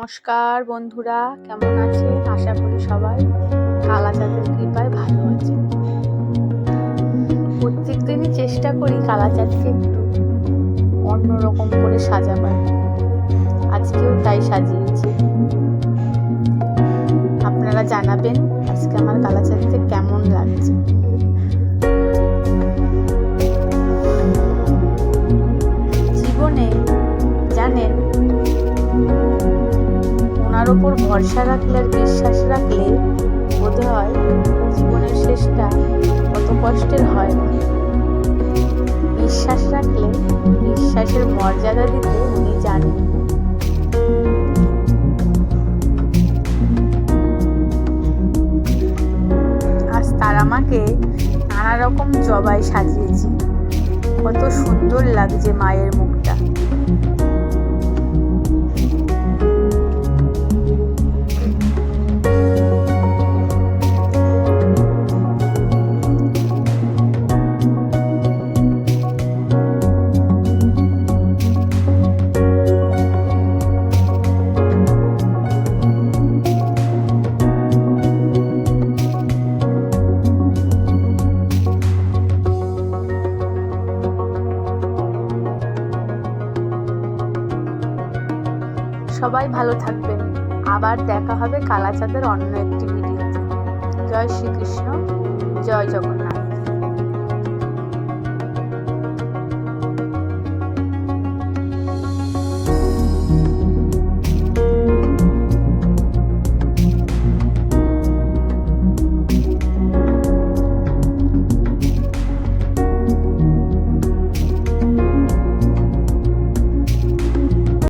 নমস্কার বন্ধুরা, কেমন আছেন? আশা করি সবাই কালাচাঁদের কৃপায় ভালো আছে। প্রত্যেক দিনই চেষ্টা করি কালাচাঁদকে একটু অন্যরকম করে সাজাবার। আজকেও তাই সাজিয়েছি। আপনারা জানাবেন আজকে আমার কালাচাঁদকে কেমন লাগছে। জীবনে জানেন, ওনার ওপর ভরসা রাখলে আর বিশ্বাস রাখলে বোধ হয় জীবনের শেষটা অত কষ্টের হয় না। বিশ্বাস রাখলে বিশ্বাসের মর্যাদা দিতে উনি জানেন। আজ তার আমাকে নানা রকম জবাই সাজিয়েছি। কত সুন্দর লাগছে মায়ের মুখটা। সবাই ভালো থাকবেন। আবার দেখা হবে কালাচাঁদের অন্য একটি ভিডিওতে। জয় শ্রীকৃষ্ণ, জয় জগন্নাথ।